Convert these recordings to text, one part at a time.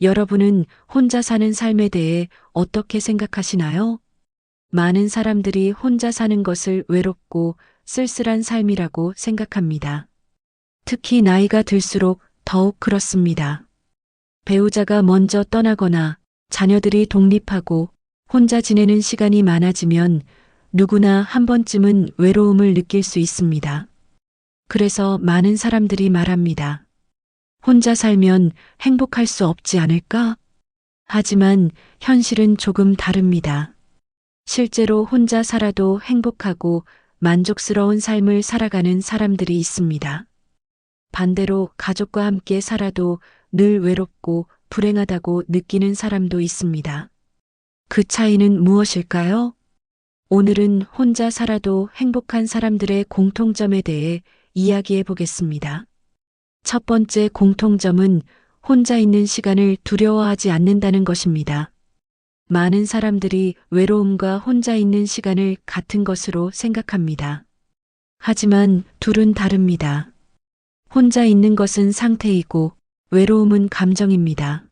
여러분은 혼자 사는 삶에 대해 어떻게 생각하시나요? 많은 사람들이 혼자 사는 것을 외롭고 쓸쓸한 삶이라고 생각합니다. 특히 나이가 들수록 더욱 그렇습니다. 배우자가 먼저 떠나거나 자녀들이 독립하고 혼자 지내는 시간이 많아지면 누구나 한 번쯤은 외로움을 느낄 수 있습니다. 그래서 많은 사람들이 말합니다. 혼자 살면 행복할 수 없지 않을까? 하지만 현실은 조금 다릅니다. 실제로 혼자 살아도 행복하고 만족스러운 삶을 살아가는 사람들이 있습니다. 반대로 가족과 함께 살아도 늘 외롭고 불행하다고 느끼는 사람도 있습니다. 그 차이는 무엇일까요? 오늘은 혼자 살아도 행복한 사람들의 공통점에 대해 이야기해 보겠습니다. 첫 번째 공통점은 혼자 있는 시간을 두려워하지 않는다는 것입니다. 많은 사람들이 외로움과 혼자 있는 시간을 같은 것으로 생각합니다. 하지만 둘은 다릅니다. 혼자 있는 것은 상태이고 외로움은 감정입니다.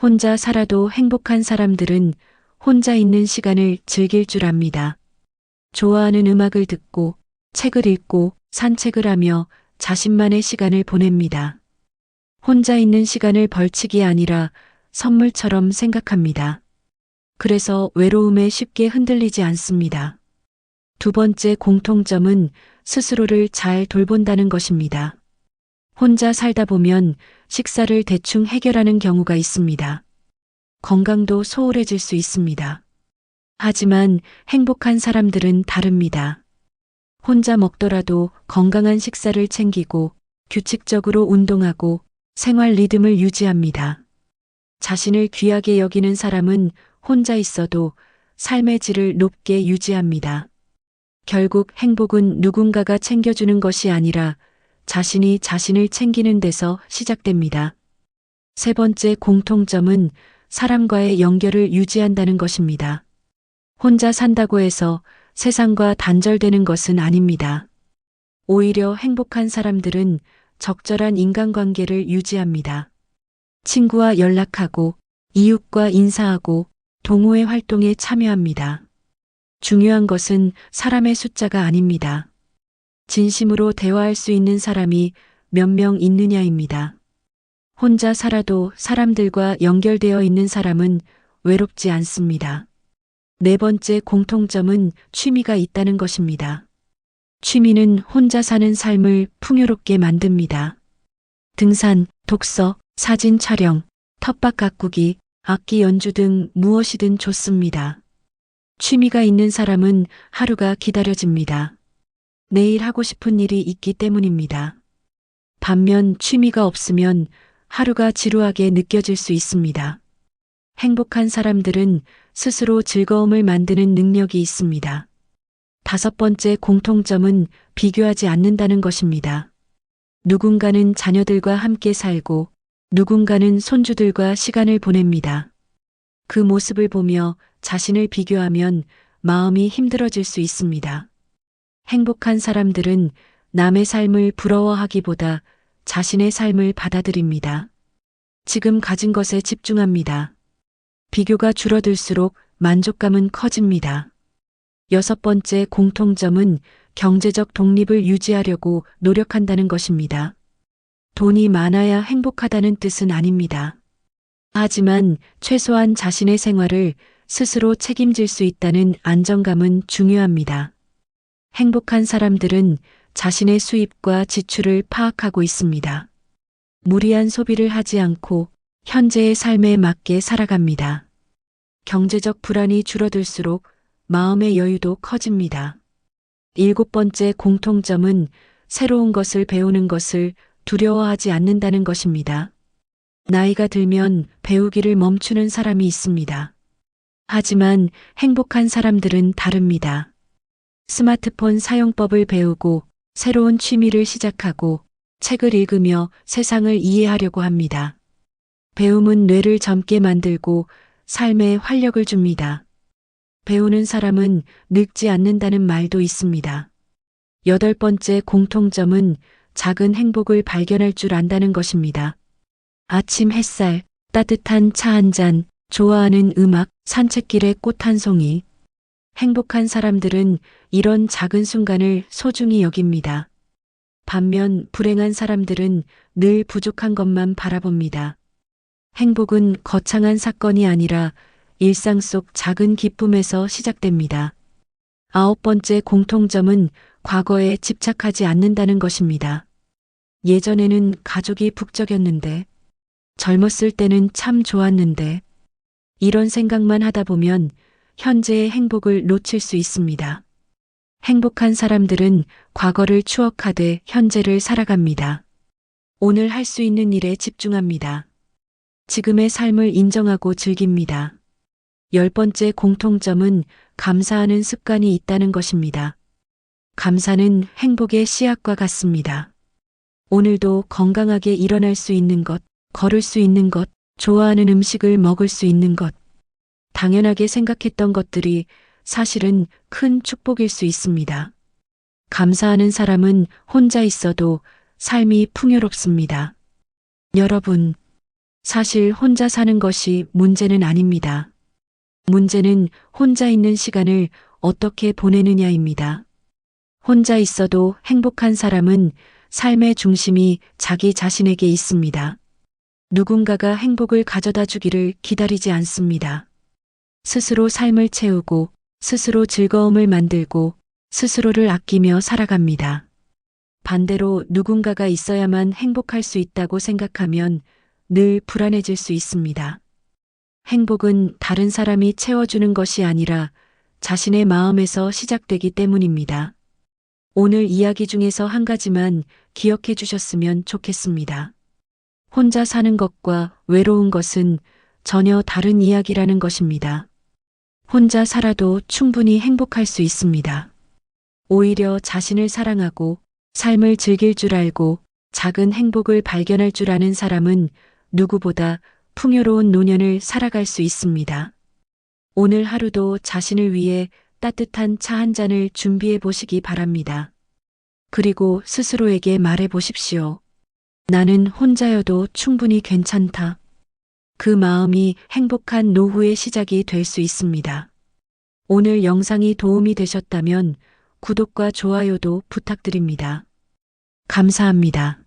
혼자 살아도 행복한 사람들은 혼자 있는 시간을 즐길 줄 압니다. 좋아하는 음악을 듣고 책을 읽고 산책을 하며 자신만의 시간을 보냅니다. 혼자 있는 시간을 벌칙이 아니라 선물처럼 생각합니다. 그래서 외로움에 쉽게 흔들리지 않습니다. 두 번째 공통점은 스스로를 잘 돌본다는 것입니다. 혼자 살다 보면 식사를 대충 해결하는 경우가 있습니다. 건강도 소홀해질 수 있습니다. 하지만 행복한 사람들은 다릅니다. 혼자 먹더라도 건강한 식사를 챙기고 규칙적으로 운동하고 생활 리듬을 유지합니다. 자신을 귀하게 여기는 사람은 혼자 있어도 삶의 질을 높게 유지합니다. 결국 행복은 누군가가 챙겨주는 것이 아니라 자신이 자신을 챙기는 데서 시작됩니다. 세 번째 공통점은 사람과의 연결을 유지한다는 것입니다. 혼자 산다고 해서 세상과 단절되는 것은 아닙니다. 오히려 행복한 사람들은 적절한 인간관계를 유지합니다. 친구와 연락하고 이웃과 인사하고 동호회 활동에 참여합니다. 중요한 것은 사람의 숫자가 아닙니다. 진심으로 대화할 수 있는 사람이 몇 명 있느냐입니다. 혼자 살아도 사람들과 연결되어 있는 사람은 외롭지 않습니다. 네 번째 공통점은 취미가 있다는 것입니다. 취미는 혼자 사는 삶을 풍요롭게 만듭니다. 등산, 독서, 사진 촬영, 텃밭 가꾸기, 악기 연주 등 무엇이든 좋습니다. 취미가 있는 사람은 하루가 기다려집니다. 내일 하고 싶은 일이 있기 때문입니다. 반면 취미가 없으면 하루가 지루하게 느껴질 수 있습니다. 행복한 사람들은 스스로 즐거움을 만드는 능력이 있습니다. 다섯 번째 공통점은 비교하지 않는다는 것입니다. 누군가는 자녀들과 함께 살고 누군가는 손주들과 시간을 보냅니다. 그 모습을 보며 자신을 비교하면 마음이 힘들어질 수 있습니다. 행복한 사람들은 남의 삶을 부러워하기보다 자신의 삶을 받아들입니다. 지금 가진 것에 집중합니다. 비교가 줄어들수록 만족감은 커집니다. 여섯 번째 공통점은 경제적 독립을 유지하려고 노력한다는 것입니다. 돈이 많아야 행복하다는 뜻은 아닙니다. 하지만 최소한 자신의 생활을 스스로 책임질 수 있다는 안정감은 중요합니다. 행복한 사람들은 자신의 수입과 지출을 파악하고 있습니다. 무리한 소비를 하지 않고 현재의 삶에 맞게 살아갑니다. 경제적 불안이 줄어들수록 마음의 여유도 커집니다. 일곱 번째 공통점은 새로운 것을 배우는 것을 두려워하지 않는다는 것입니다. 나이가 들면 배우기를 멈추는 사람이 있습니다. 하지만 행복한 사람들은 다릅니다. 스마트폰 사용법을 배우고 새로운 취미를 시작하고 책을 읽으며 세상을 이해하려고 합니다. 배움은 뇌를 젊게 만들고 삶에 활력을 줍니다. 배우는 사람은 늙지 않는다는 말도 있습니다. 여덟 번째 공통점은 작은 행복을 발견할 줄 안다는 것입니다. 아침 햇살, 따뜻한 차 한 잔, 좋아하는 음악, 산책길의 꽃 한 송이. 행복한 사람들은 이런 작은 순간을 소중히 여깁니다. 반면 불행한 사람들은 늘 부족한 것만 바라봅니다. 행복은 거창한 사건이 아니라 일상 속 작은 기쁨에서 시작됩니다. 9번째 공통점은 과거에 집착하지 않는다는 것입니다. 예전에는 가족이 북적였는데, 젊었을 때는 참 좋았는데, 이런 생각만 하다 보면 현재의 행복을 놓칠 수 있습니다. 행복한 사람들은 과거를 추억하되 현재를 살아갑니다. 오늘 할 수 있는 일에 집중합니다. 지금의 삶을 인정하고 즐깁니다. 10번째 공통점은 감사하는 습관이 있다는 것입니다. 감사는 행복의 씨앗과 같습니다. 오늘도 건강하게 일어날 수 있는 것, 걸을 수 있는 것, 좋아하는 음식을 먹을 수 있는 것, 당연하게 생각했던 것들이 사실은 큰 축복일 수 있습니다. 감사하는 사람은 혼자 있어도 삶이 풍요롭습니다. 여러분, 사실 혼자 사는 것이 문제는 아닙니다. 문제는 혼자 있는 시간을 어떻게 보내느냐입니다. 혼자 있어도 행복한 사람은 삶의 중심이 자기 자신에게 있습니다. 누군가가 행복을 가져다 주기를 기다리지 않습니다. 스스로 삶을 채우고, 스스로 즐거움을 만들고, 스스로를 아끼며 살아갑니다. 반대로 누군가가 있어야만 행복할 수 있다고 생각하면 늘 불안해질 수 있습니다. 행복은 다른 사람이 채워주는 것이 아니라 자신의 마음에서 시작되기 때문입니다. 오늘 이야기 중에서 한 가지만 기억해 주셨으면 좋겠습니다. 혼자 사는 것과 외로운 것은 전혀 다른 이야기라는 것입니다. 혼자 살아도 충분히 행복할 수 있습니다. 오히려 자신을 사랑하고 삶을 즐길 줄 알고 작은 행복을 발견할 줄 아는 사람은 누구보다 풍요로운 노년을 살아갈 수 있습니다. 오늘 하루도 자신을 위해 따뜻한 차 한 잔을 준비해 보시기 바랍니다. 그리고 스스로에게 말해 보십시오. 나는 혼자여도 충분히 괜찮다. 그 마음이 행복한 노후의 시작이 될 수 있습니다. 오늘 영상이 도움이 되셨다면 구독과 좋아요도 부탁드립니다. 감사합니다.